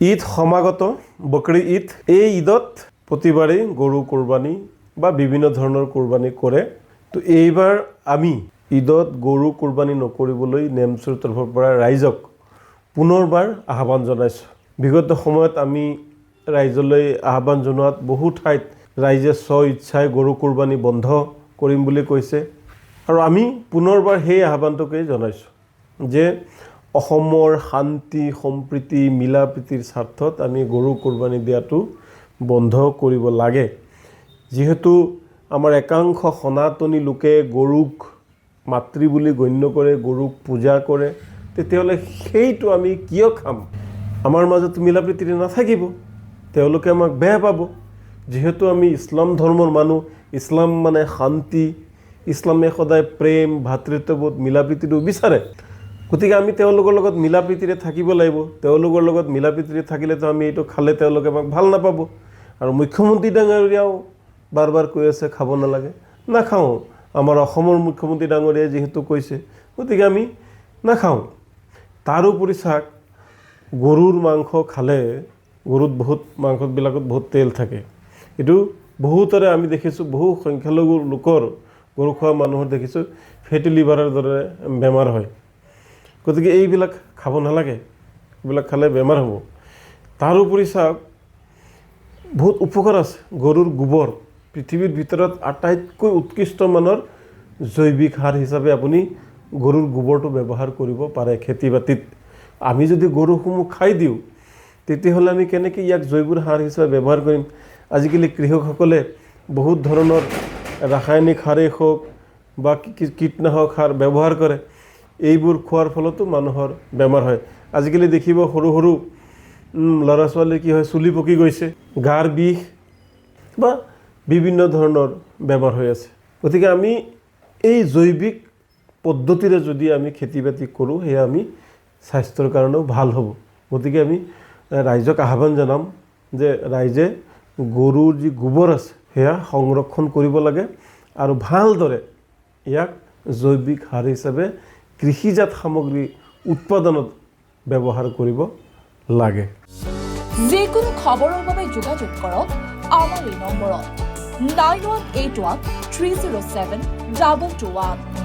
ঈদ সমাগত বকৰি ঈদ। এই ঈদত প্ৰতিবাৰেই গৰু কোৰবানি বা বিভিন্ন ধৰণৰ কোৰবানি কৰে। তো এইবাৰ আমি ঈদত গৰু কোৰবানি নকৰিবলৈ নেমচুৰ তৰফৰ পৰা ৰাইজক পুনৰবাৰ আহ্বান জনাইছোঁ। বিগত সময়ত আমি ৰাইজলৈ আহ্বান জনোৱাত বহু ঠাইত ৰাইজে স্ব ইচ্ছাই গৰু কোৰবানি বন্ধ কৰিম বুলি কৈছে, আৰু আমি পুনৰবাৰ সেই আহ্বানটোকেই জনাইছোঁ যে অসমৰ শান্তি সম্প্ৰীতি মিলা প্ৰীতিৰ স্বাৰ্থত আমি গৰু কোৰবানি দিয়াটো বন্ধ কৰিব লাগে। যিহেতু আমাৰ একাংশ সনাতনী লোকে গৰুক মাতৃ বুলি গণ্য কৰে, গৰুক পূজা কৰে, তেতিয়াহ'লে সেইটো আমি কিয় খাম? আমাৰ মাজত মিলা প্ৰীতি নাথাকিব, তেওঁলোকে আমাক বেয়া পাব। যিহেতু আমি ইছলাম ধৰ্মৰ মানুহ, ইছলাম মানে শান্তি, ইছলামে সদায় প্ৰেম ভাতৃত্ববোধ মিলা প্ৰীতিটো বিচাৰে। গতিকে আমি তেওঁলোকৰ লগত মিলা প্ৰীতিৰে থাকিব লাগিব। তেওঁলোকৰ লগত মিলা প্ৰীতিৰে থাকিলেতো আমি এইটো খালে তেওঁলোকে আমাক ভাল নাপাব। আৰু মুখ্যমন্ত্ৰী ডাঙৰীয়াও বাৰ বাৰ কৈ আছে খাব নালাগে, নাখাওঁ। আমাৰ অসমৰ মুখ্যমন্ত্ৰী ডাঙৰীয়াই যিহেতু কৈছে, গতিকে আমি নাখাওঁ। তাৰোপৰি চাওক, গৰুৰ মাংস খালে গৰুত মাংসবিলাকত বহুত তেল থাকে। এইটো বহুতৰে আমি দেখিছোঁ, বহু সংখ্যালঘু লোকৰ গৰু খোৱা মানুহৰ দেখিছোঁ ফেটি লিভাৰৰ দৰে বেমাৰ হয়। গতিকে এইবিলাক খাব নালাগে, এইবিলাক খালে বেমাৰ হ'ব। তাৰোপৰি চাওক, বহুত উপকাৰ আছে গৰুৰ গোবৰ। পৃথিৱীৰ ভিতৰত আটাইতকৈ উৎকৃষ্ট মানৰ জৈৱিক সাৰ হিচাপে আপুনি গৰুৰ গোবৰটো ব্যৱহাৰ কৰিব পাৰে খেতি বাতিত। আমি যদি গৰুসমূহ খাই দিওঁ, তেতিয়াহ'লে আমি কেনেকৈ ইয়াক জৈৱ সাৰ হিচাপে ব্যৱহাৰ কৰিম? আজিকালি কৃষকসকলে বহুত ধৰণৰ ৰাসায়নিক সাৰেই হওক বা কীটনাশক সাৰ ব্যৱহাৰ কৰে। এইবোৰ খোৱাৰ ফলতো মানুহৰ বেমাৰ হয়। আজিকালি দেখিব সৰু সৰু ল'ৰা ছোৱালীৰ কি হয়, চুলি পকি গৈছে, গাৰ বিষ বা বিভিন্ন ধৰণৰ বেমাৰ হৈ আছে। গতিকে আমি এই জৈৱিক পদ্ধতিৰে যদি আমি খেতি বাতি কৰোঁ, সেয়া আমি স্বাস্থ্যৰ কাৰণেও ভাল হ'ব। গতিকে আমি ৰাইজক আহ্বান জনাম যে ৰাইজে গৰুৰ যি গোবৰ আছে সেয়া সংৰক্ষণ কৰিব লাগে, আৰু ভালদৰে ইয়াক জৈৱিক সাৰ হিচাপে কৃষিজাত সামগ্ৰী উৎপাদনত ব্যৱহাৰ কৰিব লাগে। যিকোনো খবৰৰ বাবে যোগাযোগ কৰক আমাৰ এই নম্বৰত 9181 307 2221।